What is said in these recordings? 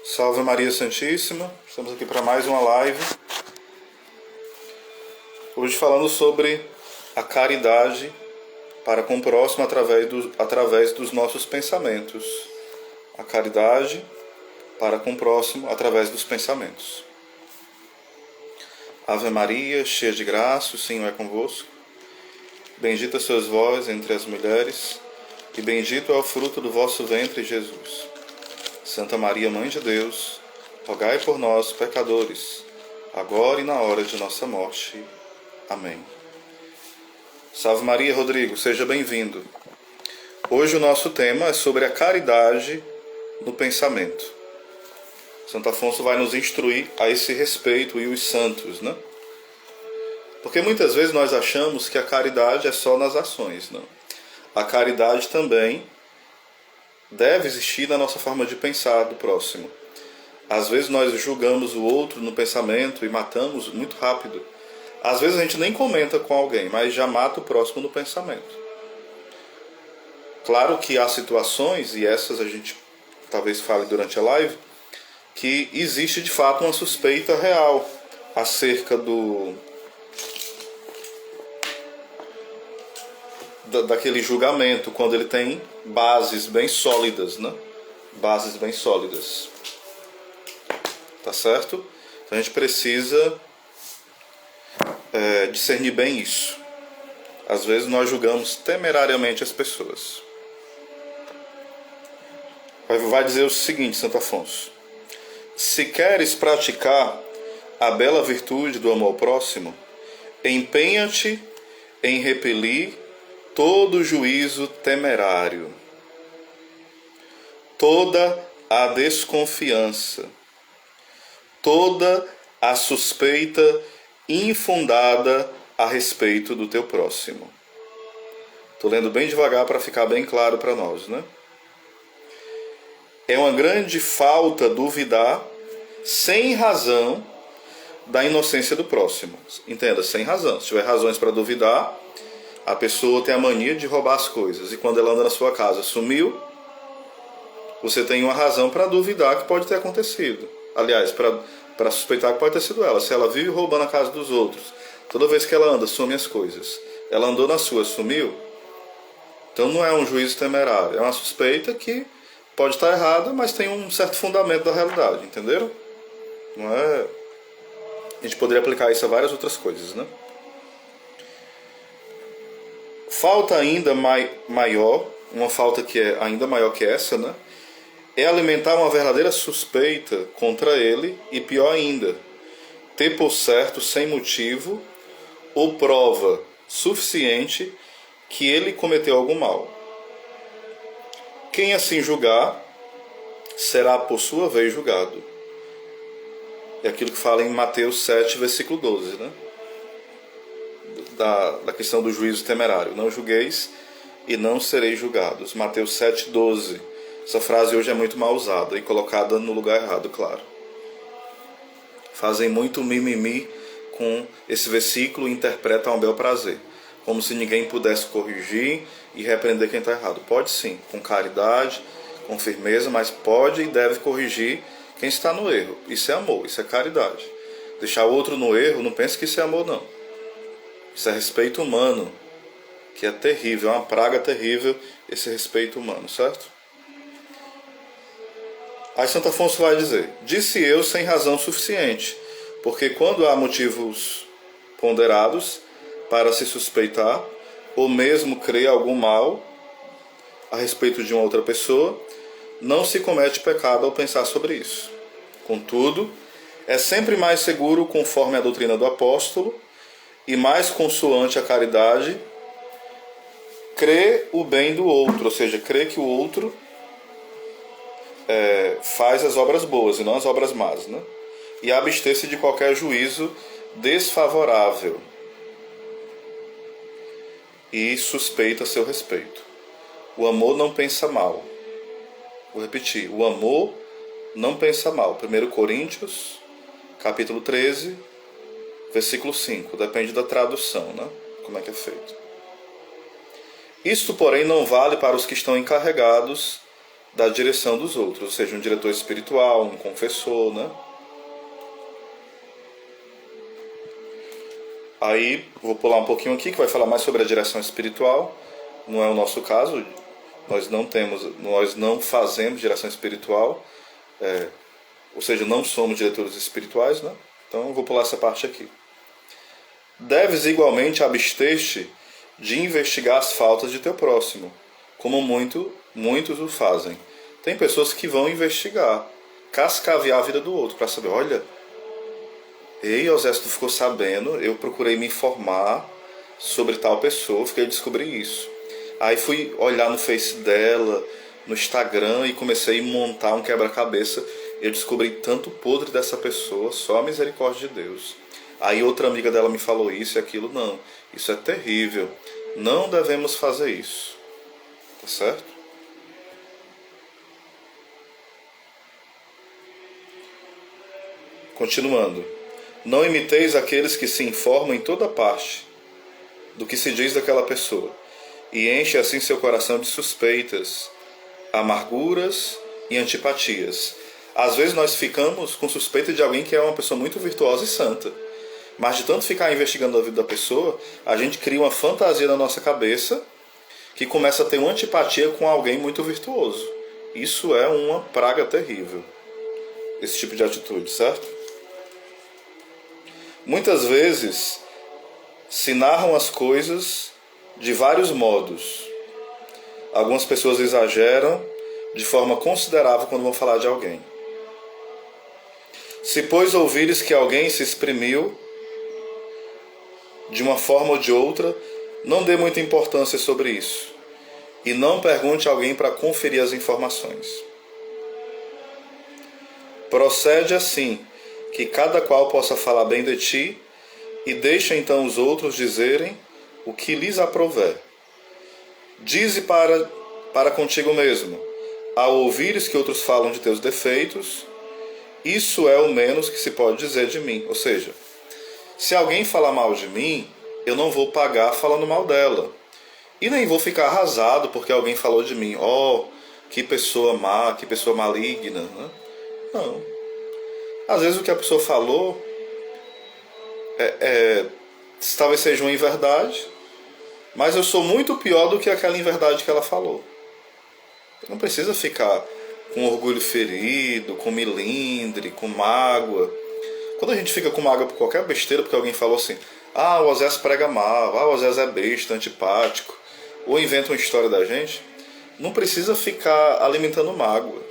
Salve Maria Santíssima, estamos aqui para mais uma live. Hoje falando sobre a caridade para com o próximo através dos nossos pensamentos. A caridade para com o próximo através dos pensamentos. Ave Maria, cheia de graça, o Senhor é convosco. Bendita sois vós entre as mulheres, e bendito é o fruto do vosso ventre, Jesus. Santa Maria, Mãe de Deus, rogai por nós, pecadores, agora e na hora de nossa morte. Amém. Salve Maria, Rodrigo, seja bem-vindo. Hoje o nosso tema é sobre a caridade no pensamento. Santo Afonso vai nos instruir a esse respeito e os santos, né? Porque muitas vezes nós achamos que a caridade é só nas ações, não? A caridade também deve existir na nossa forma de pensar do próximo. Às vezes nós julgamos o outro no pensamento e matamos muito rápido. Às vezes a gente nem comenta com alguém, mas já mata o próximo no pensamento. Claro que há situações, e essas a gente talvez fale durante a live, que existe de fato uma suspeita real acerca daquele julgamento, quando ele tem bases bem sólidas, né? Bases bem sólidas. Tá certo? Então a gente precisa discernir bem isso. Às vezes nós julgamos temerariamente as pessoas. Vai dizer o seguinte, Santo Afonso: se queres praticar a bela virtude do amor ao próximo, empenha-te em repelir todo juízo temerário, toda a desconfiança, toda a suspeita infundada a respeito do teu próximo. Estou lendo bem devagar para ficar bem claro para nós, né? É uma grande falta duvidar sem razão da inocência do próximo. Entenda, sem razão. Se tiver razões para duvidar, a pessoa tem a mania de roubar as coisas. E quando ela anda na sua casa, sumiu, você tem uma razão para duvidar que pode ter acontecido. Aliás, para suspeitar que pode ter sido ela. Se ela vive roubando a casa dos outros, toda vez que ela anda, some as coisas. Ela andou na sua, sumiu. Então não é um juízo temerário. É uma suspeita que pode estar errada, mas tem um certo fundamento da realidade. Entenderam? Não é... A gente poderia aplicar isso a várias outras coisas, né? Falta ainda maior, uma falta que é ainda maior que essa, né? É alimentar uma verdadeira suspeita contra ele e, pior ainda, ter por certo, sem motivo ou prova suficiente que ele cometeu algum mal. Quem assim julgar será por sua vez julgado. É aquilo que fala em Mateus 7, versículo 12, né? Da questão do juízo temerário. Não julgueis e não sereis julgados. Mateus 7, 12. Essa frase hoje é muito mal usada e colocada no lugar errado, claro. Fazem muito mimimi com esse versículo e interpretam ao bel prazer. Como se ninguém pudesse corrigir e repreender quem está errado. Pode sim, com caridade, com firmeza, mas pode e deve corrigir quem está no erro. Isso é amor, isso é caridade. Deixar o outro no erro, não pense que isso é amor, não. Isso é respeito humano, que é terrível, é uma praga terrível esse respeito humano, certo? Aí Santo Afonso vai dizer: disse eu sem razão suficiente, porque quando há motivos ponderados para se suspeitar, ou mesmo crer algum mal a respeito de uma outra pessoa, não se comete pecado ao pensar sobre isso. Contudo, é sempre mais seguro, conforme a doutrina do apóstolo, e mais consoante a caridade, crer o bem do outro, ou seja, crer que o outro faz as obras boas e não as obras más, né? E abster-se de qualquer juízo desfavorável e suspeita a seu respeito. O amor não pensa mal. Vou repetir, o amor não pensa mal. 1 Coríntios, capítulo 13, versículo 5. Depende da tradução, né? Como é que é feito. Isto, porém, não vale para os que estão encarregados da direção dos outros, ou seja, um diretor espiritual, um confessor, né? Aí, vou pular um pouquinho aqui, que vai falar mais sobre a direção espiritual. Não é o nosso caso, nós não fazemos direção espiritual, ou seja, não somos diretores espirituais, né? Então, eu vou pular essa parte aqui. Deves igualmente abster-te de investigar as faltas de teu próximo, como muitos o fazem. Tem pessoas que vão investigar, cascavear a vida do outro, para saber, olha, ei, Osés, tu ficou sabendo, eu procurei me informar sobre tal pessoa, fiquei a descobrir isso. Aí fui olhar no Face dela, no Instagram, e comecei a montar um quebra-cabeça. Eu descobri tanto podre dessa pessoa, só a misericórdia de Deus. Aí outra amiga dela me falou isso e aquilo. Não, isso é terrível. Não devemos fazer isso. Tá certo? Continuando. Não imiteis aqueles que se informam em toda parte do que se diz daquela pessoa, e enche assim seu coração de suspeitas, amarguras e antipatias. Às vezes nós ficamos com suspeita de alguém que é uma pessoa muito virtuosa e santa, mas de tanto ficar investigando a vida da pessoa, a gente cria uma fantasia na nossa cabeça que começa a ter uma antipatia com alguém muito virtuoso. Isso é uma praga terrível, esse tipo de atitude, certo? Muitas vezes se narram as coisas de vários modos. Algumas pessoas exageram de forma considerável quando vão falar de alguém. Se, pois, ouvires que alguém se exprimiu de uma forma ou de outra, não dê muita importância sobre isso. E não pergunte a alguém para conferir as informações. Procede assim, que cada qual possa falar bem de ti, e deixa então os outros dizerem o que lhes aprouver. Dize para contigo mesmo, ao ouvires que outros falam de teus defeitos, isso é o menos que se pode dizer de mim. Ou seja, se alguém falar mal de mim, eu não vou pagar falando mal dela. E nem vou ficar arrasado porque alguém falou de mim. Oh, que pessoa má, que pessoa maligna. Né? Não. Às vezes o que a pessoa falou talvez seja uma inverdade, mas eu sou muito pior do que aquela inverdade que ela falou. Não precisa ficar com orgulho ferido, com milindre, com mágoa. Quando a gente fica com mágoa por qualquer besteira, porque alguém falou assim, o Osés prega mal, o Osés é besta, antipático, ou inventa uma história da gente, não precisa ficar alimentando mágoa.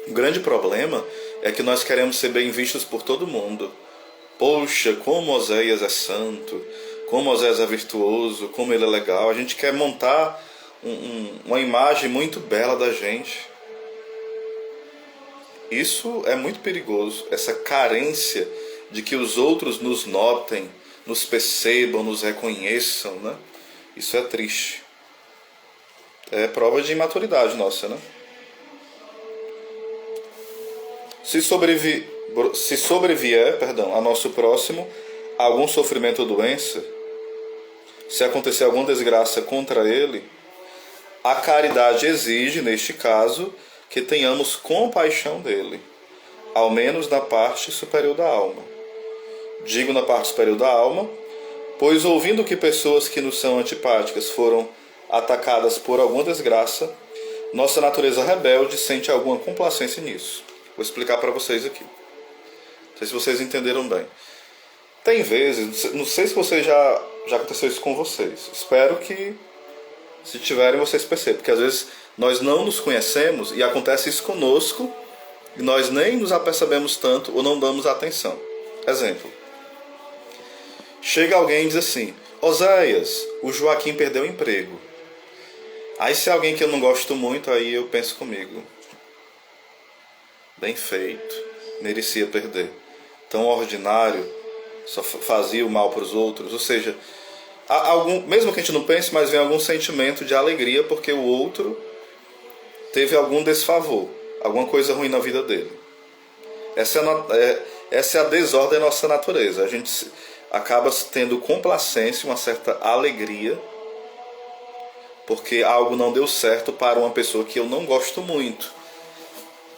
O grande problema é que nós queremos ser bem vistos por todo mundo. Poxa, como Oséias é santo, como Oséias é virtuoso, como ele é legal. A gente quer montar uma imagem muito bela da gente. Isso é muito perigoso, essa carência de que os outros nos notem, nos percebam, nos reconheçam, né? Isso é triste. É prova de imaturidade nossa, né? Se sobrevier a nosso próximo algum sofrimento ou doença, se acontecer alguma desgraça contra ele, a caridade exige, neste caso, que tenhamos compaixão dele, ao menos na parte superior da alma. Digo na parte superior da alma, pois ouvindo que pessoas que nos são antipáticas foram atacadas por alguma desgraça, nossa natureza rebelde sente alguma complacência nisso. Vou explicar para vocês aqui. Não sei se vocês entenderam bem. Tem vezes, não sei se vocês já aconteceu isso com vocês. Espero que, se tiverem, vocês percebam. Porque às vezes nós não nos conhecemos e acontece isso conosco e nós nem nos apercebemos tanto ou não damos atenção. Exemplo. Chega alguém e diz assim, Oséias, o Joaquim perdeu o emprego. Aí se é alguém que eu não gosto muito, aí eu penso comigo. Bem feito, merecia perder. Tão ordinário, só fazia o mal para os outros. Ou seja, mesmo que a gente não pense, mas vem algum sentimento de alegria porque o outro teve algum desfavor, alguma coisa ruim na vida dele. Essa é a desordem da nossa natureza. A gente acaba tendo complacência, uma certa alegria porque algo não deu certo para uma pessoa que eu não gosto muito.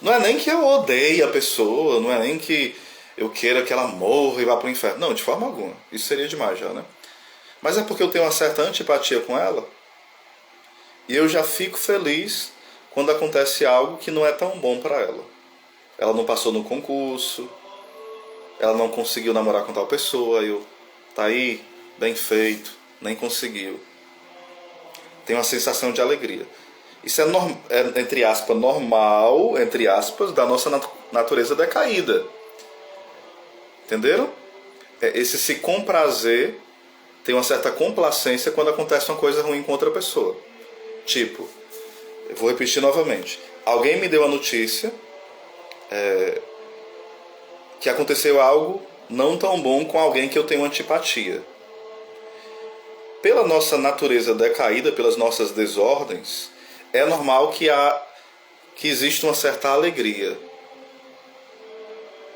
Não é nem que eu odeie a pessoa, não é nem que eu queira que ela morra e vá para o inferno. Não, de forma alguma. Isso seria demais já, né? Mas é porque eu tenho uma certa antipatia com ela e eu já fico feliz quando acontece algo que não é tão bom para ela. Ela não passou no concurso, ela não conseguiu namorar com tal pessoa, tá aí, bem feito, nem conseguiu. Tem uma sensação de alegria. Isso é, entre aspas, normal, entre aspas, da nossa natureza decaída. Entenderam? Esse se comprazer tem uma certa complacência quando acontece uma coisa ruim com outra pessoa. Tipo, eu vou repetir novamente. Alguém me deu a notícia que aconteceu algo não tão bom com alguém que eu tenho antipatia. Pela nossa natureza decaída, pelas nossas desordens, é normal que exista uma certa alegria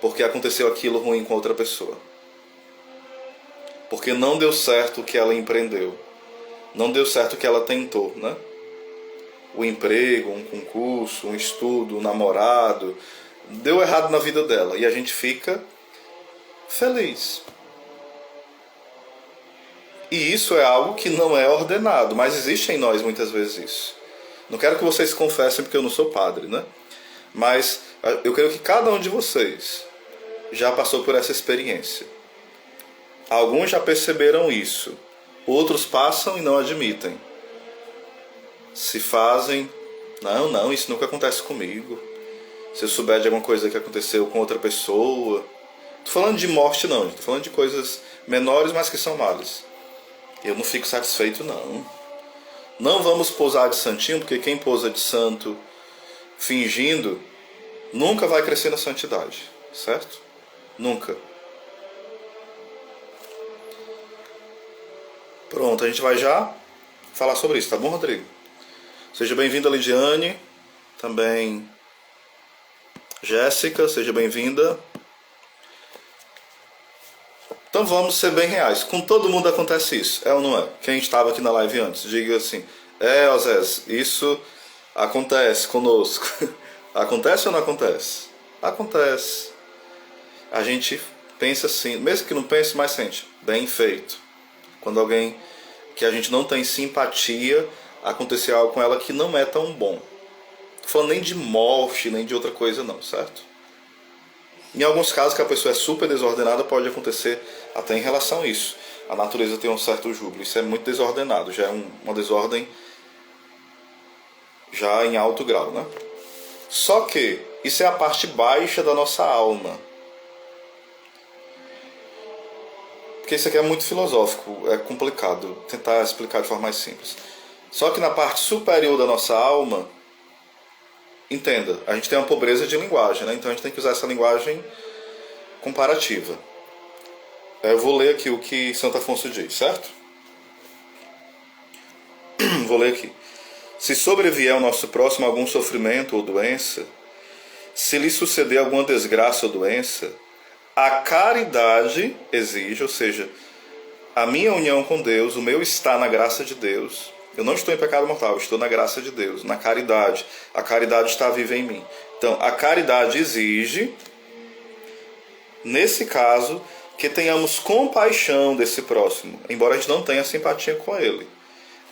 porque aconteceu aquilo ruim com outra pessoa. Porque não deu certo o que ela empreendeu. Não deu certo o que ela tentou, né? O emprego, um concurso, um estudo, um namorado. Deu errado na vida dela. E a gente fica feliz. E isso é algo que não é ordenado, mas existe em nós muitas vezes isso. Não quero que vocês confessem porque eu não sou padre, né? Mas eu creio que cada um de vocês já passou por essa experiência. Alguns já perceberam isso. Outros passam e não admitem. Se fazem, não, isso nunca acontece comigo. Se eu souber de alguma coisa que aconteceu com outra pessoa. Tô falando de morte não, tô falando de coisas menores, mas que são males. Eu não fico satisfeito não. Não vamos posar de santinho, porque quem posa de santo fingindo nunca vai crescer na santidade, certo? Nunca. Pronto, a gente vai já falar sobre isso, tá bom, Rodrigo? Seja bem-vinda, Lidiane. Também Jéssica, seja bem-vinda. Então vamos ser bem reais. Com todo mundo acontece isso, é ou não é? Quem estava aqui na live antes, diga assim: Osés, isso acontece conosco. Acontece ou não acontece? Acontece. A gente pensa assim, mesmo que não pense, mas sente. Bem feito. Quando alguém que a gente não tem simpatia, acontecer algo com ela que não é tão bom. Não tô falando nem de morte, nem de outra coisa não, certo? Em alguns casos que a pessoa é super desordenada, pode acontecer até em relação a isso. A natureza tem um certo júbilo. Isso é muito desordenado, já é uma desordem já em alto grau, né? Só que isso é a parte baixa da nossa alma. Porque isso aqui é muito filosófico, é complicado tentar explicar de forma mais simples. Só que na parte superior da nossa alma, entenda, a gente tem uma pobreza de linguagem, né? Então a gente tem que usar essa linguagem comparativa. Eu vou ler aqui o que Santo Afonso diz, certo? Vou ler aqui. Se sobrevier ao nosso próximo algum sofrimento ou doença, se lhe suceder alguma desgraça ou doença, a caridade exige, ou seja, a minha união com Deus, o meu estar na graça de Deus. Eu não estou em pecado mortal, eu estou na graça de Deus, na caridade. A caridade está viva em mim. Então, a caridade exige, nesse caso, que tenhamos compaixão desse próximo, embora a gente não tenha simpatia com ele.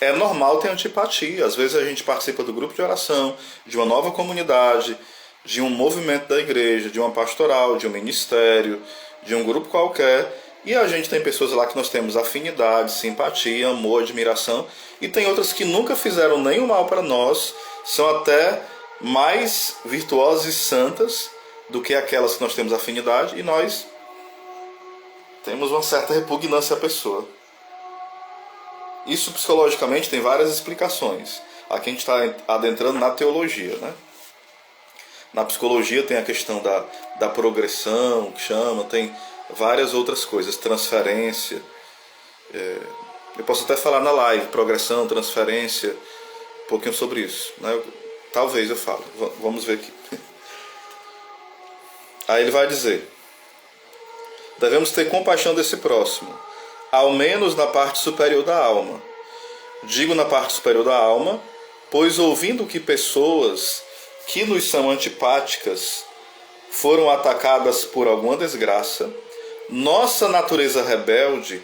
É normal ter antipatia. Às vezes a gente participa do grupo de oração, de uma nova comunidade, de um movimento da igreja, de uma pastoral, de um ministério, de um grupo qualquer, e a gente tem pessoas lá que nós temos afinidade, simpatia, amor, admiração, e tem outras que nunca fizeram nenhum mal para nós, são até mais virtuosas e santas do que aquelas que nós temos afinidade, e nós temos uma certa repugnância à pessoa. Isso psicologicamente tem várias explicações. Aqui a gente está adentrando na teologia, né? Na psicologia tem a questão da progressão, que chama, tem várias outras coisas, transferência. Eu posso até falar na live, progressão, transferência, um pouquinho sobre isso, né? Talvez eu fale, vamos ver aqui. Aí ele vai dizer: devemos ter compaixão desse próximo, ao menos na parte superior da alma, Digo na parte superior da alma, pois ouvindo que pessoas que nos são antipáticas foram atacadas por alguma desgraça, nossa natureza rebelde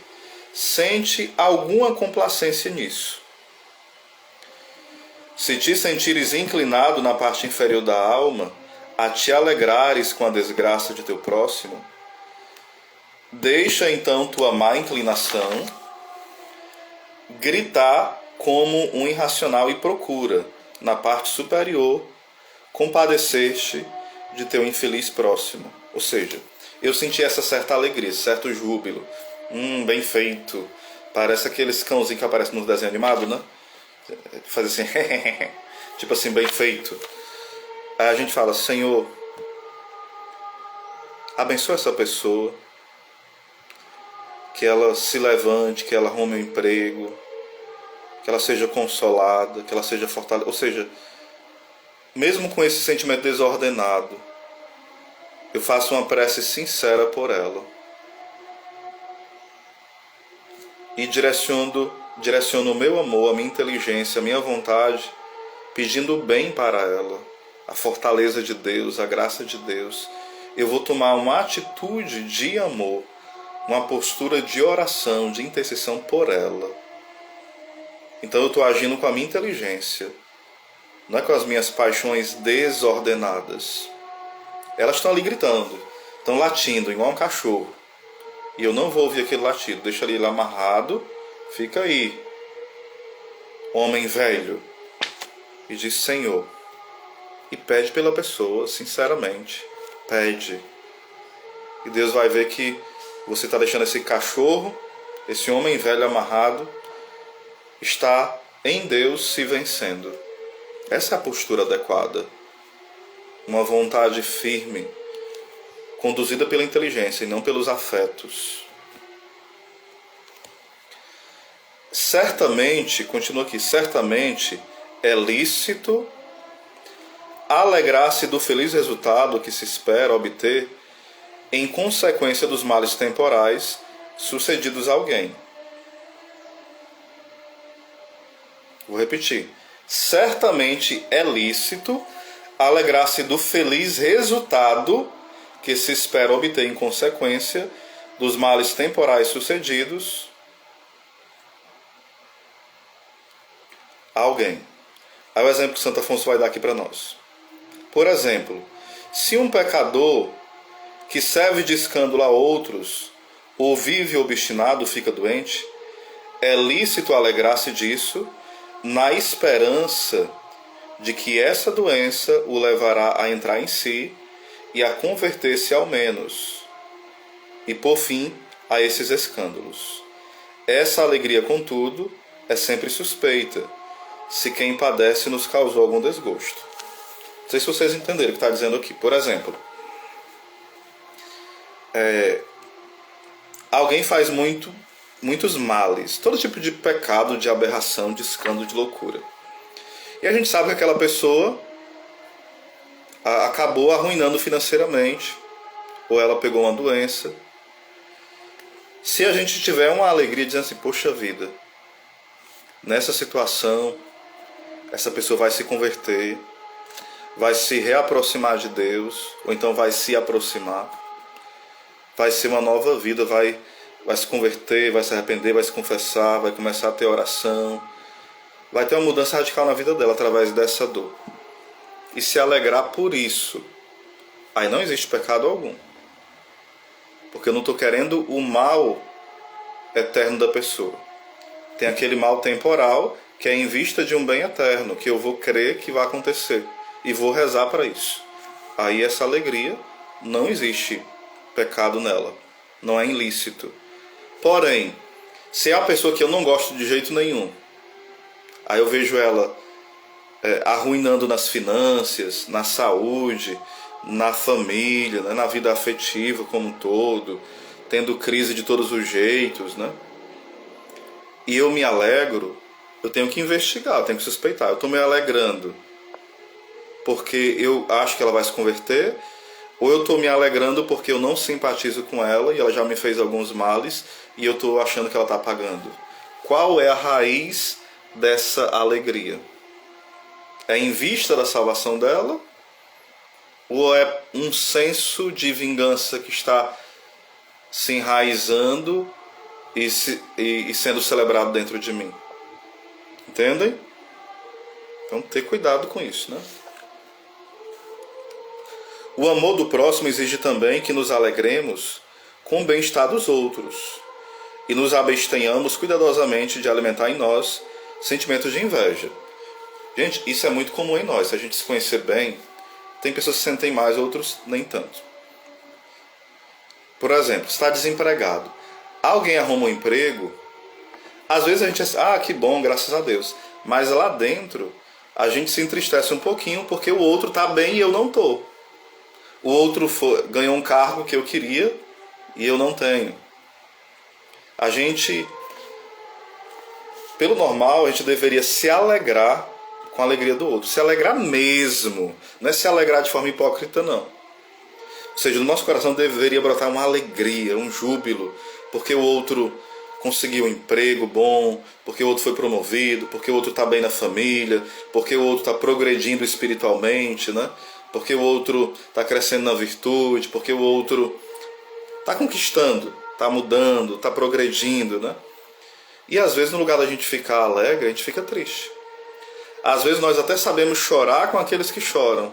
sente alguma complacência nisso. Se te sentires inclinado na parte inferior da alma a te alegrares com a desgraça de teu próximo, deixa então tua má inclinação gritar como um irracional e procura, na parte superior, compadecer-te de teu infeliz próximo. Ou seja, eu senti essa certa alegria, certo júbilo. Bem feito. Parece aqueles cãozinhos que aparecem nos desenhos animados, né? Faz assim, tipo assim, bem feito. Aí a gente fala, Senhor, abençoa essa pessoa, que ela se levante, que ela arrume um emprego, que ela seja consolada, que ela seja fortalecida. Ou seja, mesmo com esse sentimento desordenado, eu faço uma prece sincera por ela. E direciono o meu amor, a minha inteligência, a minha vontade, pedindo o bem para ela, a fortaleza de Deus, a graça de Deus. Eu vou tomar uma atitude de amor, uma postura de oração, de intercessão por ela. Então eu estou agindo com a minha inteligência, não é com as minhas paixões desordenadas. Elas estão ali gritando, estão latindo, igual um cachorro. E eu não vou ouvir aquele latido, deixa ele lá amarrado, fica aí, homem velho, e diz Senhor. E pede pela pessoa, sinceramente, pede. E Deus vai ver que você está deixando esse cachorro, esse homem velho amarrado, está em Deus se vencendo. Essa é a postura adequada. Uma vontade firme, conduzida pela inteligência e não pelos afetos. Certamente, continua aqui, certamente é lícito alegrar-se do feliz resultado que se espera obter em consequência dos males temporais sucedidos a alguém. Vou repetir. Certamente é lícito alegrar-se do feliz resultado que se espera obter em consequência dos males temporais sucedidos a alguém. Aí o exemplo que Santo Afonso vai dar aqui para nós. Por exemplo, se um pecador que serve de escândalo a outros ou vive obstinado fica doente, é lícito alegrar-se disso na esperança de que essa doença o levará a entrar em si e a converter-se ao menos, e por fim a esses escândalos. Essa alegria, contudo, é sempre suspeita, se quem padece nos causou algum desgosto. Não sei se vocês entenderam o que está dizendo aqui. Por exemplo, alguém faz muitos males, todo tipo de pecado, de aberração, de escândalo, de loucura. E a gente sabe que aquela pessoa acabou arruinando financeiramente, ou ela pegou uma doença. Se a gente tiver uma alegria dizendo assim, poxa vida, nessa situação, essa pessoa vai se converter, vai se reaproximar de Deus, ou então vai se aproximar, vai ser uma nova vida, vai se converter, vai se arrepender, vai se confessar, vai começar a ter oração, vai ter uma mudança radical na vida dela através dessa dor. E se alegrar por isso, aí não existe pecado algum. Porque eu não estou querendo o mal eterno da pessoa. Tem aquele mal temporal que é em vista de um bem eterno, que eu vou crer que vai acontecer. E vou rezar para isso. Aí essa alegria, não existe pecado nela. Não é ilícito. Porém, se é a pessoa que eu não gosto de jeito nenhum, aí eu vejo ela arruinando nas finanças, na saúde, na família, né, na vida afetiva como um todo, tendo crise de todos os jeitos, né? E eu me alegro, eu tenho que investigar, eu tenho que suspeitar. Eu estou me alegrando porque eu acho que ela vai se converter, ou eu estou me alegrando porque eu não simpatizo com ela e ela já me fez alguns males e eu estou achando que ela está pagando. Qual é a raiz dessa alegria? É em vista da salvação dela? Ou é um senso de vingança que está se enraizando e sendo celebrado dentro de mim? Entendem? Então, ter cuidado com isso, né? O amor do próximo exige também que nos alegremos com o bem-estar dos outros e nos abstenhamos cuidadosamente de alimentar em nós sentimentos de inveja. Gente, isso é muito comum em nós. Se a gente se conhecer bem, tem pessoas que sentem mais, outros nem tanto. Por exemplo, está desempregado. Alguém arruma um emprego, às vezes a gente diz, que bom, graças a Deus. Mas lá dentro, a gente se entristece um pouquinho porque o outro está bem e eu não estou. O outro ganhou um cargo que eu queria e eu não tenho. A gente, pelo normal, a gente deveria se alegrar com a alegria do outro. Se alegrar mesmo. Não é se alegrar de forma hipócrita, não. Ou seja, no nosso coração deveria brotar uma alegria, um júbilo, porque o outro conseguiu um emprego bom, porque o outro foi promovido, porque o outro está bem na família, porque o outro está progredindo espiritualmente, né? Porque o outro está crescendo na virtude, porque o outro está conquistando, está mudando, está progredindo, né? E às vezes, no lugar da gente ficar alegre, a gente fica triste. Às vezes nós até sabemos chorar com aqueles que choram,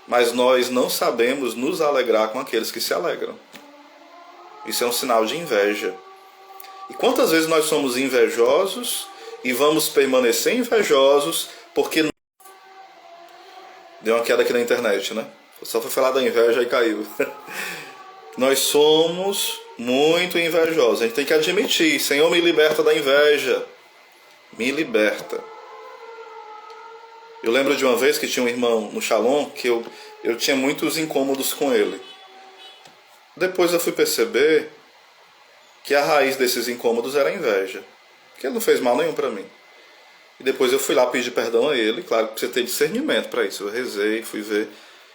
mas nós não sabemos nos alegrar com aqueles que se alegram. Isso é um sinal de inveja. E quantas vezes nós somos invejosos e vamos permanecer invejosos porque... Deu uma queda aqui na internet, né? Só foi falar da inveja e caiu. Nós somos muito invejosos. A gente tem que admitir. Senhor, me liberta da inveja. Me liberta. Eu lembro de uma vez que tinha um irmão no Shalom que eu tinha muitos incômodos com ele. Depois eu fui perceber que a raiz desses incômodos era a inveja. Que ele não fez mal nenhum para mim. E depois eu fui lá pedir perdão a ele. Claro que precisa ter discernimento para isso. Eu rezei, fui ver.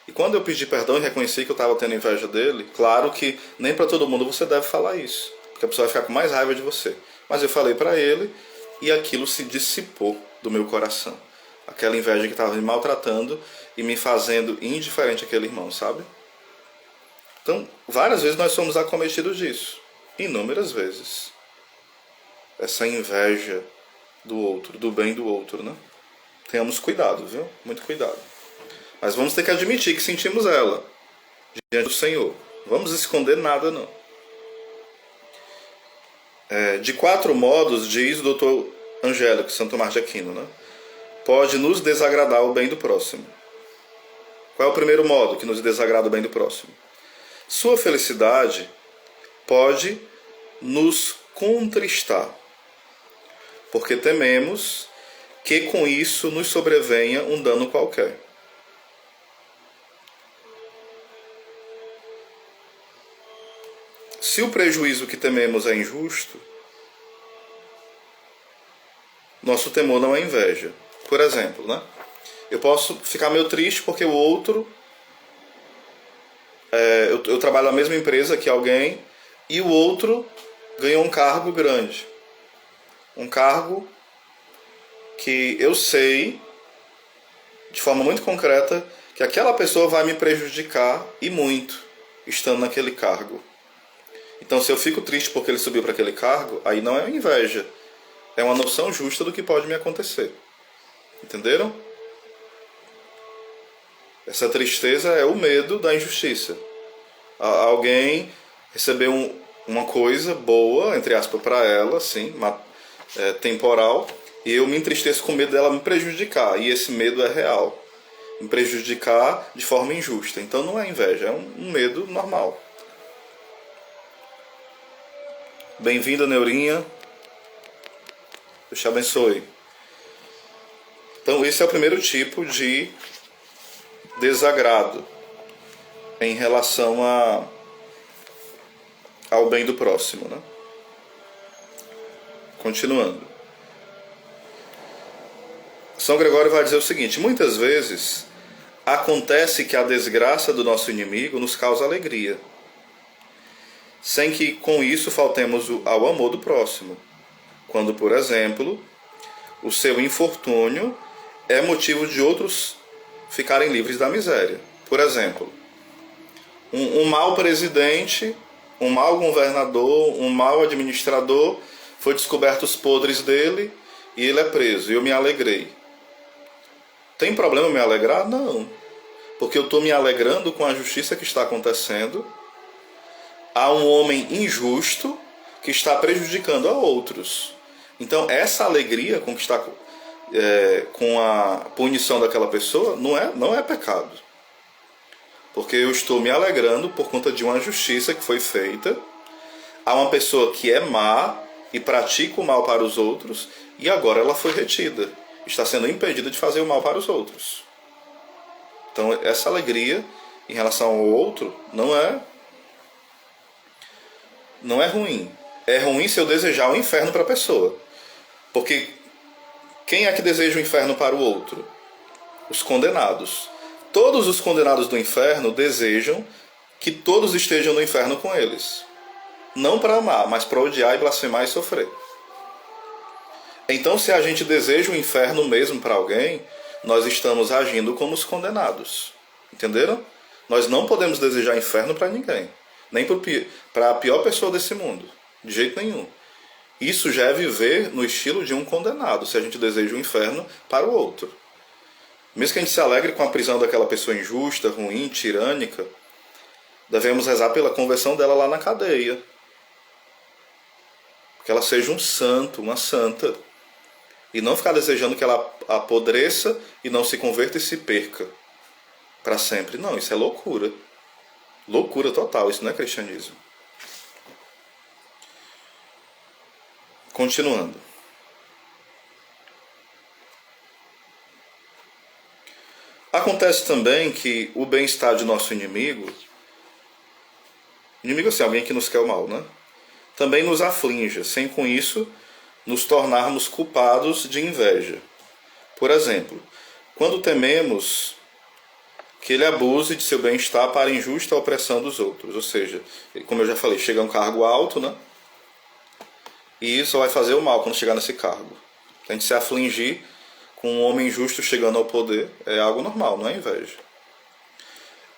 E quando eu pedi perdão e reconheci que eu estava tendo inveja dele, claro que nem para todo mundo você deve falar isso. Porque a pessoa vai ficar com mais raiva de você. Mas eu falei para ele e aquilo se dissipou do meu coração. Aquela inveja que estava me maltratando e me fazendo indiferente àquele irmão, sabe? Então, várias vezes nós somos acometidos disso. Inúmeras vezes. Essa inveja do outro, do bem do outro, né? Tenhamos cuidado, viu? Muito cuidado. Mas vamos ter que admitir que sentimos ela diante do Senhor. Não vamos esconder nada, não. De 4 modos, diz o Dr. Angélico, Santo Tomás de Aquino, né? Pode nos desagradar o bem do próximo. Qual é o primeiro modo que nos desagrada o bem do próximo? Sua felicidade pode nos contristar, porque tememos que com isso nos sobrevenha um dano qualquer. Se o prejuízo que tememos é injusto, nosso temor não é inveja. Por exemplo, né? Eu posso ficar meio triste porque o outro... eu trabalho na mesma empresa que alguém e o outro ganhou um cargo grande. Um cargo que eu sei, de forma muito concreta, que aquela pessoa vai me prejudicar e muito, estando naquele cargo. Então, se eu fico triste porque ele subiu para aquele cargo, aí não é inveja. É uma noção justa do que pode me acontecer. Entenderam? Essa tristeza é o medo da injustiça. Alguém recebeu uma coisa boa, entre aspas, para ela, sim, temporal, e eu me entristeço com medo dela me prejudicar. E esse medo é real. Me prejudicar de forma injusta. Então não é inveja, é um medo normal. Bem-vinda, Neurinha. Deus te abençoe. Então, esse é o primeiro tipo de desagrado em relação ao bem do próximo, né? Continuando. São Gregório vai dizer o seguinte: muitas vezes acontece que a desgraça do nosso inimigo nos causa alegria, sem que com isso faltemos ao amor do próximo. Quando, por exemplo, o seu infortúnio é motivo de outros ficarem livres da miséria. Por exemplo, um mau presidente, um mau governador, um mau administrador, foi descoberto os podres dele e ele é preso. E eu me alegrei. Tem problema me alegrar? Não. Porque eu estou me alegrando com a justiça que está acontecendo. Há um homem injusto que está prejudicando a outros. Então, essa alegria com que está com a punição daquela pessoa não é pecado. Porque eu estou me alegrando por conta de uma justiça que foi feita. Há uma pessoa que é má e pratica o mal para os outros, e agora ela foi retida. Está sendo impedida de fazer o mal para os outros. Então, essa alegria em relação ao outro não é ruim. É ruim se eu desejar o inferno para a pessoa. Porque quem é que deseja o inferno para o outro? Os condenados. Todos os condenados do inferno desejam que todos estejam no inferno com eles. Não para amar, mas para odiar e blasfemar e sofrer. Então, se a gente deseja o inferno mesmo para alguém, nós estamos agindo como os condenados. Entenderam? Nós não podemos desejar inferno para ninguém. Nem para a pior pessoa desse mundo. De jeito nenhum. Isso já é viver no estilo de um condenado, se a gente deseja o inferno para o outro. Mesmo que a gente se alegre com a prisão daquela pessoa injusta, ruim, tirânica, devemos rezar pela conversão dela lá na cadeia. Que ela seja um santo, uma santa. E não ficar desejando que ela apodreça e não se converta e se perca para sempre. Não, isso é loucura. Loucura total, isso não é cristianismo. Continuando. Acontece também que o bem-estar de nosso inimigo assim, alguém que nos quer o mal, né? Também nos aflige, sem com isso nos tornarmos culpados de inveja. Por exemplo, quando tememos que ele abuse de seu bem-estar para a injusta opressão dos outros. Ou seja, como eu já falei, chega a um cargo alto, né? E só vai fazer o mal quando chegar nesse cargo. A gente se afligir com um homem justo chegando ao poder é algo normal, não é inveja.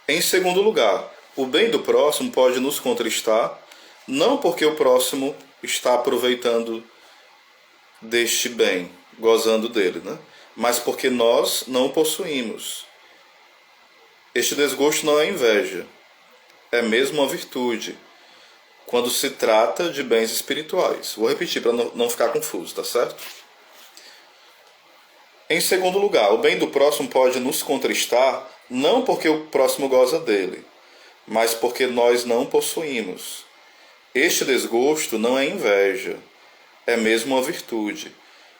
Em segundo lugar, o bem do próximo pode nos contristar, não porque o próximo está aproveitando deste bem, gozando dele, né? Mas porque nós não o possuímos. Este desgosto não é inveja, é mesmo uma virtude, quando se trata de bens espirituais. Vou repetir para não ficar confuso, tá certo? Em segundo lugar, o bem do próximo pode nos contristar, não porque o próximo goza dele, mas porque nós não possuímos. Este desgosto não é inveja, é mesmo uma virtude,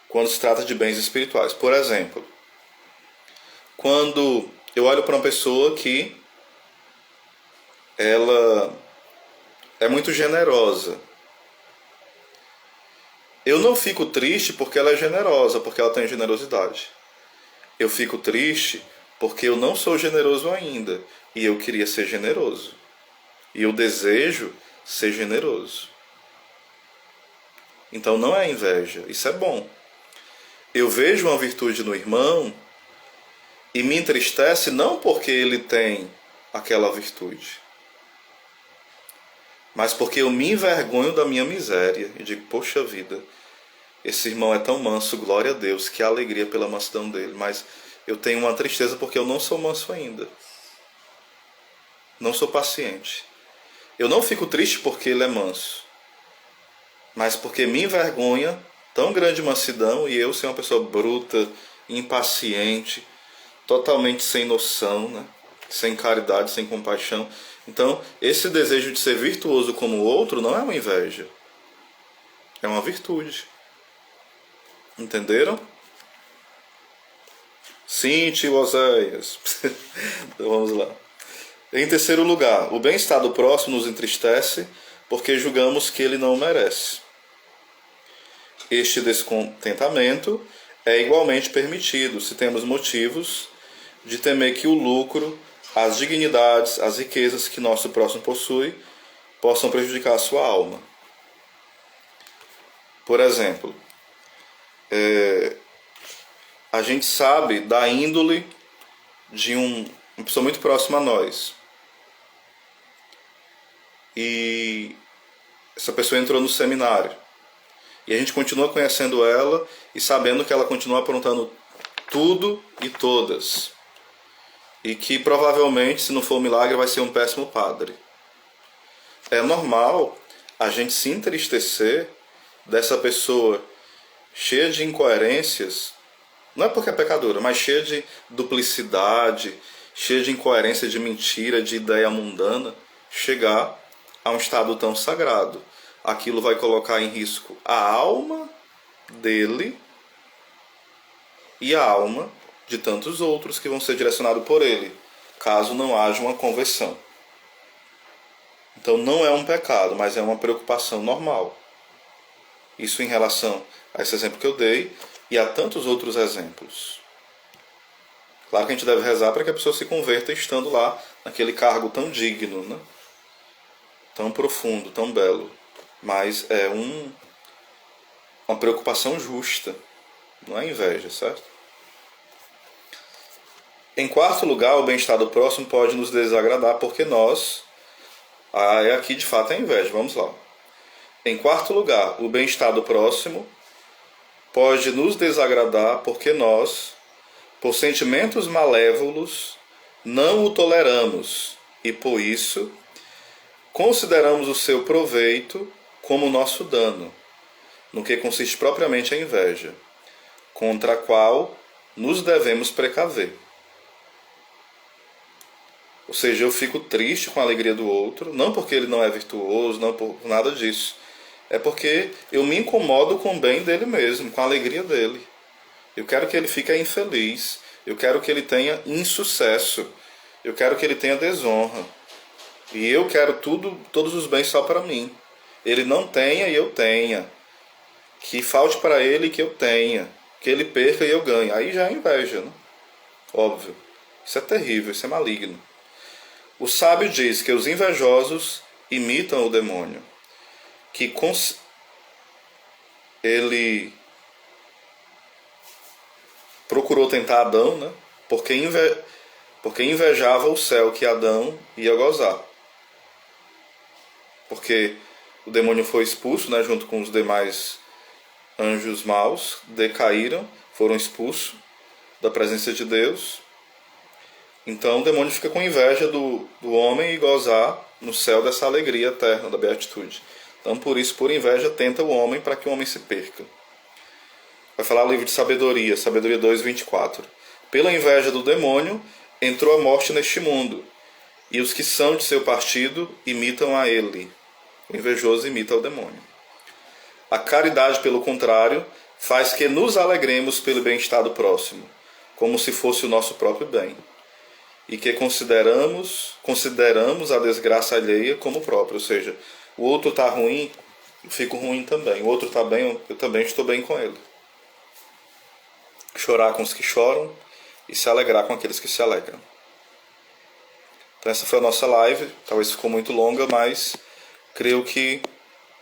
quando se trata de bens espirituais. Por exemplo, quando eu olho para uma pessoa que ela é muito generosa, eu não fico triste porque ela é generosa, porque ela tem generosidade. Eu fico triste porque eu não sou generoso ainda e eu queria ser generoso. E eu desejo ser generoso. Então não é inveja, isso é bom. Eu vejo uma virtude no irmão e me entristece não porque ele tem aquela virtude, mas porque eu me envergonho da minha miséria e digo, poxa vida, esse irmão é tão manso, glória a Deus, que alegria pela mansidão dele, mas eu tenho uma tristeza porque eu não sou manso ainda. Não sou paciente. Eu não fico triste porque ele é manso, mas porque me envergonha tão grande mansidão e eu ser uma pessoa bruta, impaciente, totalmente sem noção, né? Sem caridade, sem compaixão. Então, esse desejo de ser virtuoso como o outro não é uma inveja. É uma virtude. Entenderam? Sim, tio Oséias. Então vamos lá. Em terceiro lugar, o bem-estar do próximo nos entristece porque julgamos que ele não o merece. Este descontentamento é igualmente permitido se temos motivos de temer que o lucro, as dignidades, as riquezas que nosso próximo possui possam prejudicar a sua alma. Por exemplo, a gente sabe da índole de uma pessoa muito próxima a nós. E essa pessoa entrou no seminário. E a gente continua conhecendo ela e sabendo que ela continua aprontando tudo e todas. E que provavelmente, se não for um milagre, vai ser um péssimo padre. É normal a gente se entristecer dessa pessoa cheia de incoerências, não é porque é pecadora, mas cheia de duplicidade, cheia de incoerência, de mentira, de ideia mundana, chegar a um estado tão sagrado. Aquilo vai colocar em risco a alma dele e a alma de tantos outros que vão ser direcionados por ele, caso não haja uma conversão. Então não é um pecado, mas é uma preocupação normal. Isso em relação a esse exemplo que eu dei e a tantos outros exemplos. Claro que a gente deve rezar para que a pessoa se converta estando lá naquele cargo tão digno, né? Tão profundo, tão belo. Mas é uma preocupação justa, não é inveja, certo? Em quarto lugar, o bem-estar do próximo pode nos desagradar porque nós... aqui de fato é inveja, vamos lá. Em quarto lugar, o bem-estar do próximo pode nos desagradar porque nós, por sentimentos malévolos, não o toleramos e, por isso, consideramos o seu proveito como nosso dano, no que consiste propriamente a inveja, contra a qual nos devemos precaver. Ou seja, eu fico triste com a alegria do outro, não porque ele não é virtuoso, não por nada disso. É porque eu me incomodo com o bem dele mesmo, com a alegria dele. Eu quero que ele fique infeliz. Eu quero que ele tenha insucesso. Eu quero que ele tenha desonra. E eu quero todos os bens só para mim. Ele não tenha e eu tenha. Que falte para ele e que eu tenha. Que ele perca e eu ganhe. Aí já é inveja, né? Óbvio. Isso é terrível, isso é maligno. O sábio diz que os invejosos imitam o demônio. Que ele procurou tentar Adão, né? Porque invejava o céu que Adão ia gozar. Porque o demônio foi expulso, né, junto com os demais anjos maus, decaíram, foram expulsos da presença de Deus. Então o demônio fica com inveja do homem e gozar no céu dessa alegria eterna, da beatitude. Então por isso, por inveja, tenta o homem para que o homem se perca. Vai falar o livro de Sabedoria, Sabedoria 2:24. Pela inveja do demônio, entrou a morte neste mundo, e os que são de seu partido imitam a ele. O invejoso imita o demônio. A caridade, pelo contrário, faz que nos alegremos pelo bem-estar do próximo, como se fosse o nosso próprio bem, e que consideramos a desgraça alheia como própria, ou seja, o outro está ruim, eu fico ruim também, o outro está bem, eu também estou bem com ele. Chorar com os que choram e se alegrar com aqueles que se alegram. Então essa foi a nossa live, talvez ficou muito longa, mas creio que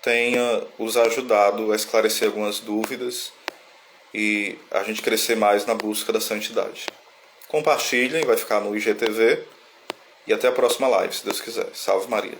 tenha os ajudado a esclarecer algumas dúvidas e a gente crescer mais na busca da santidade. Compartilhem, vai ficar no IGTV e até a próxima live, se Deus quiser. Salve Maria.